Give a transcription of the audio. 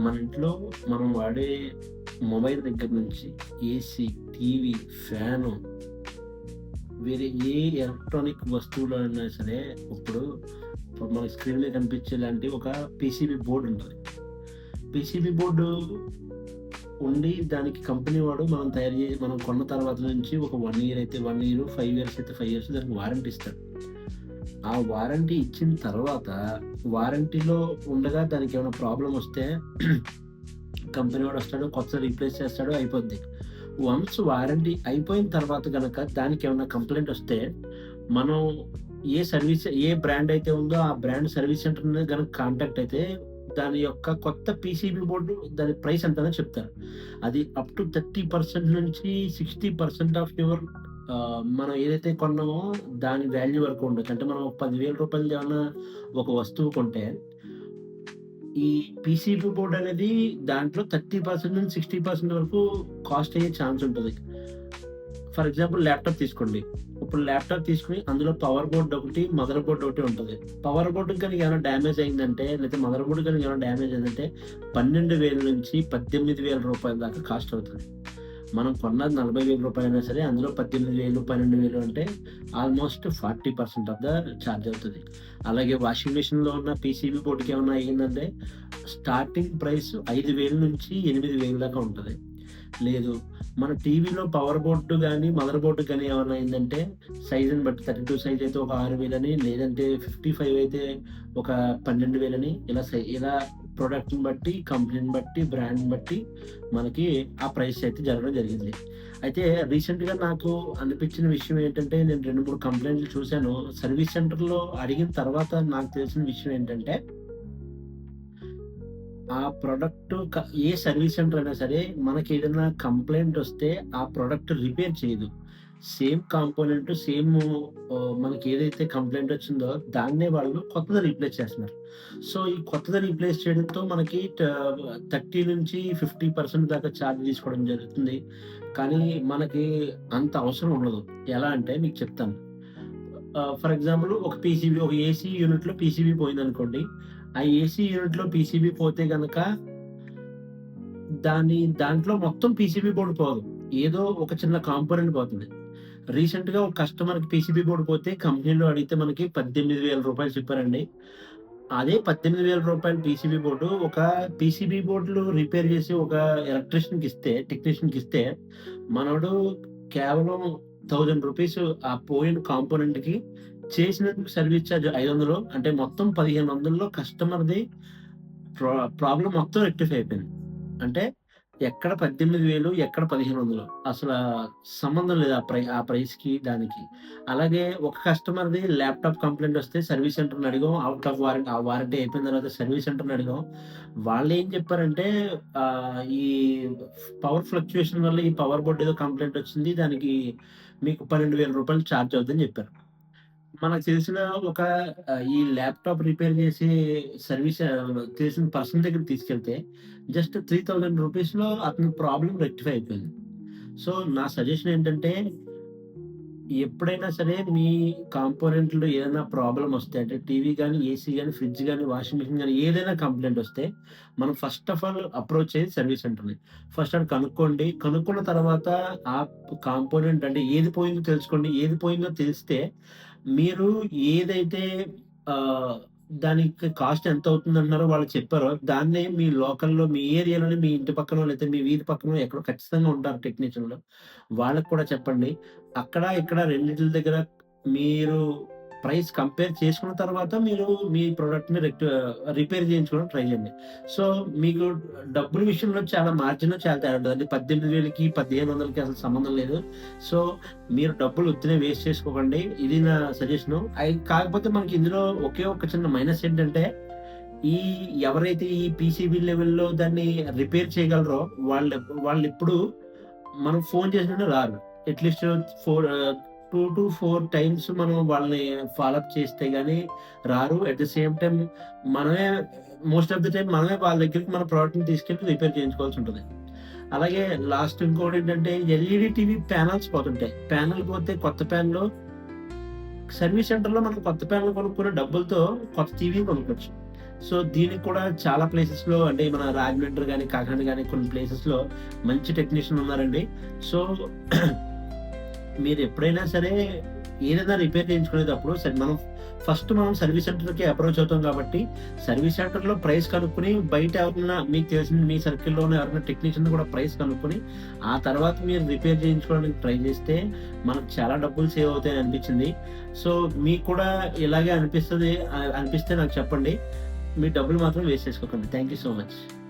మన ఇంట్లో మనం వాడే మొబైల్ దగ్గర నుంచి ఏసీ, టీవీ, ఫ్యాను, వేరే ఏ ఎలక్ట్రానిక్ వస్తువులైనా సరే ఇప్పుడు ఇప్పుడు మన స్క్రీన్ మీద కనిపించేలాంటి ఒక పీసీబీ బోర్డ్ ఉంటది. పీసీబీ బోర్డు ఉండి దానికి కంపెనీ వాడు మనం కొన్న తర్వాత నుంచి ఒక 1 ఇయర్ అయితే 1 ఇయర్, 5 ఇయర్స్ అయితే 5 ఇయర్స్ దానికి వారంటీ ఇస్తాడు. ఆ వారంటీ ఇచ్చిన తర్వాత వారంటీలో ఉండగా దానికేమైనా ప్రాబ్లమ్ వస్తే కంపెనీ వాడొస్తాడు, కొత్తది రీప్లేస్ చేస్తాడు, అయిపోద్ది. వన్స్ వారంటీ అయిపోయిన తర్వాత గనక దానికేమన్నా కంప్లెయింట్ వస్తే, మనం ఏ బ్రాండ్ అయితే ఉందో ఆ బ్రాండ్ సర్వీస్ సెంటర్‌ని గనక కాంటాక్ట్ అయితే, దాని యొక్క కొత్త పీసీబీ బోర్డు దాని ప్రైస్ ఎంతనో చెప్తారు. అది అప్ టు 30% నుంచి 60% ఆఫ్ యువర్ మనం ఏదైతే కొన్నామో దాని వాల్యూ వరకు ఉండొచ్చు. అంటే మనం రూ. 10,000 ఏమన్నా ఒక వస్తువు కొంటే ఈ పీసీబీ బోర్డ్ అనేది దాంట్లో 30% నుంచి 60% వరకు కాస్ట్ అయ్యే ఛాన్స్ ఉంటది. ఫర్ ఎగ్జాంపుల్ ల్యాప్‌టాప్ తీసుకోండి. ఇప్పుడు ల్యాప్‌టాప్ తీసుకొని అందులో పవర్ బోర్డ్ ఒకటి, మదర్ బోర్డ్ ఒకటి ఉంటది. పవర్ బోర్డ్‌కి గనుక ఏమైనా డ్యామేజ్ అయిందంటే, లేతే మదర్ బోర్డ్ గనుక ఏమైనా డ్యామేజ్ అయిందంటే 12,000 నుంచి రూ. 18,000 దాకా కాస్ట్ అవుతది. మనం కొన్నది రూ. 40,000 అయినా సరే అందులో 18,000, 12,000 అంటే ఆల్‌మోస్ట్ 40% ఆఫ్ ద చార్జ్ అవుతది. అలాగే వాషింగ్ మెషిన్‌లో ఉన్న పీసీబీ బోర్డ్‌కి ఏమన్నా అయిందంటే స్టార్టింగ్ ప్రైస్ 5,000 నుంచి 8,000 దాకా ఉంటది. లేదు మన టీవీలో పవర్ బోర్డ్ గాని, మదర్ బోర్డ్ గాని ఏమన్నా అయిందంటే సైజ్‌ని బట్టి 32 సైజ్ అయితే ఒక 6,000 అని, లేదంటే 55 అయితే ఒక 12,000 అని ఇలా ప్రొడక్ట్‌ని బట్టి, కంపెనీని బట్టి, బ్రాండ్‌ని బట్టి మనకి ఆ ప్రైస్ అయితే జరగడం జరిగింది. అయితే రీసెంట్‌గా నాకు అనిపించిన విషయం ఏంటంటే నేను 2, 3 కంప్లెయింట్లు చూసాను. సర్వీస్ సెంటర్‌లో అడిగిన తర్వాత నాకు తెలిసిన విషయం ఏంటంటే ఆ ప్రొడక్ట్ ఏ సర్వీస్ సెంటర్ అయినా సరే, మనకేదైనా కంప్లెయింట్ వస్తే ఆ ప్రొడక్ట్ రిపేర్ చేయదు. సేమ్ కాంపోనెంట్ మనకేదైతే కంప్లెయింట్ వచ్చిందో దాన్నే వాళ్ళు కొత్తది రీప్లేస్ చేస్తున్నారు. సో, ఈ కొత్తది రీప్లేస్ చేయడంతో మనకి 30-50% దాకా చార్జ్ తీసుకోవడం జరుగుతుంది. కానీ మనకి అంత అవసరం ఉండదు. ఎలా అంటే మీకు చెప్తాను. ఫర్ ఎగ్జాంపుల్ ఒక ఏసీ యూనిట్‌లో పీసీబీ పోయిందనుకోండి. ఆ ఏసీ యూనిట్‌లో పీసీబీ పోతే గనక దాంట్లో మొత్తం పీసీబీ బోర్డ్ పోదు. ఏదో ఒక చిన్న కాంపోనెంట్ పోతది. రీసెంట్‌గా ఒక కస్టమర్‌కి పీసీబీ బోర్డ్ పోతే కంపెనీలో అడిగితే మనకి రూ. 18,000 చెప్పారండి. అదే రూ. 18,000 పీసీబీ బోర్డు ఒక పీసీబీ బోర్డ్‌లు రిపేర్ చేసి ఒక టెక్నీషియన్‌కిస్తే మనోడు కేవలం రూ. 1,000 ఆ పోయిన కాంపోనెంట్‌కి చేసినందుకు సర్వీస్ చార్జ్ 500 అంటే మొత్తం 1,500లో కస్టమర్‌ది ప్రాబ్లమ్ మొత్తం రెక్టిఫై అయిపోయింది. అంటే ఎక్కడ 18,000 ఎక్కడ 1,500 అసలా సంబంధం లేదు ఆ ప్రైస్‌కి దానికి. అలాగే ఒక కస్టమర్‌ది ల్యాప్‌టాప్ కంప్లెయింట్ వస్తే సర్వీస్ సెంటర్‌ని అడిగాం. ఔట్ ఆఫ్ వారంటీ ఆ వారంటీ అయిపోయిన తర్వాత సర్వీస్ సెంటర్‌ని అడిగాం. వాళ్ళేం చెప్పారంటే ఈ పవర్ ఫ్లక్చుయేషన్ వల్ల ఈ పవర్ బోర్డ్ ఏదో కంప్లెయింట్ వచ్చింది. దానికి మీకు రూ. 12,000 చార్జ్ అవుద్దని చెప్పారు. మనకు తెలిసిన ఒక ఈ ల్యాప్‌టాప్ రిపేర్ చేసిన పర్సన్ దగ్గరికి తీసుకెళ్తే జస్ట్ రూ. 3,000లో అతని ప్రాబ్లమ్ రెక్టిఫై అయిపోయింది. సో, నా సజెషన్ ఏంటంటే ఎప్పుడైనా సరే మీ కాంపోనెంట్‌లో ఏదైనా ప్రాబ్లమ్ వస్తే అంటే టీవీ గాని, ఏసీ గాని, ఫ్రిడ్జ్ గాని, వాషింగ్ మెషిన్ గాని ఏదైనా కంప్లెయింట్ వస్తే మనం ఫస్ట్ ఆఫ్ ఆల్ అప్రోచ్ అయ్యేది సర్వీస్ సెంటర్‌ని. ఫస్ట్ అది కనుక్కోండి. కనుక్కున్న తర్వాత ఆ కాంపోనెంట్ అంటే ఏది పోయిందో తెలుసుకోండి. ఏది పోయిందో తెలిస్తే మీరు ఏదైతే ఆహ్, దానికి కాస్ట్ ఎంతవుతుందంటున్నారో వాళ్ళు చెప్పారో దాన్నే మీ లోకల్‌లో మీ ఏరియాలోనే మీ ఇంటి పక్కనో లేతే మీ వీధి పక్కనో ఎక్కడో ఖచ్చితంగా ఉంటారు టెక్నీషియన్‌లు. వాళ్ళకి కూడా చెప్పండి. అక్కడ, ఇక్కడ రెండిట్లి దగ్గర మీరు ప్రైస్ కంపేర్ చేసుకున్న తర్వాత మీరు మీ ప్రొడక్ట్‌ని రిపేర్ చేయించుకోవడానికి ట్రై చేయండి. సో, మీకు డబ్బుల విషయంలో చాలా మార్జిన్‌లో చాలా తేడా ఉంటదండి. 18,000కి, 1,500కి అసలు సంబంధం లేదు. సో, మీరు డబ్బులు ఉత్తినే వేస్ట్ చేసుకోకండి. ఇది నా సజెషను. కాకపోతే మనకి ఇందులో ఒకే ఒక చిన్న మైనస్ ఏంటంటే, ఈ ఎవరైతే ఈ పీసీబీ లెవెల్‌లో దాన్ని రిపేర్ చేయగలరో వాళ్ళెప్పుడు మనం ఫోను చేసినా రారు. అట్‌లీస్ట్ 2-4 టైమ్స్ మనం వాళ్ళని ఫాలో అప్ చేస్తే గాని రారు. అట్ ద సేమ్ టైమ్ మనమే మోస్ట్ ఆఫ్ ది టైమ్ మనమే వాళ్ళ దగ్గరికి మన ప్రొడక్ట్‌ని తీసుకెళ్ళి రిపేర్ చేయించుకోవాల్సుంటది. అలాగే లాస్ట్ ఇంకోటేంటంటే ఎల్ఈడీ టీవీ ప్యానెల్స్ పోతుంటాయి. ప్యానెల్ పోతే కొత్త ప్యానెలు సర్వీస్ సెంటర్‌లో మనం కొత్త ప్యానెల్ కొనుక్కునే డబ్బులతో కొత్త టీవీ కొనుక్కోవచ్చు. సో, దీనికి కూడా చాలా ప్లేసెస్‌లో అంటే మన రాజమండ్రి గాని, కాకినాడ గాని కొన్ని ప్లేసెస్‌లో మంచి టెక్నీషియన్ ఉన్నారండి. సో, మీరెప్పుడైనా సరే ఏదైనా రిపేర్ చేయించుకునేటప్పుడు మనం సర్వీస్ సెంటర్‌కి అప్రోచ్ అవుతాం కాబట్టి, సర్వీస్ సెంటర్‌లో ప్రైస్ కనుక్కొని బయట ఎవరన్నా మీకు తెలిసిన మీ సర్కిల్‌లోనే ఎవరైనా టెక్నీషియన్‌ని కూడా ప్రైస్ కనుక్కొని, ఆ తర్వాత మీరు రిపేర్ చేయించుకోవడానికి ట్రై చేస్తే మనకు చాలా డబ్బులు సేవ్ అవుతాయని అనిపించింది. సో, మీకు కూడా ఇలాగే అనిపిస్తే నాకు చెప్పండి. మీ డబ్బులు మాత్రం వేస్ట్ చేసుకోకండి. Thank you so much.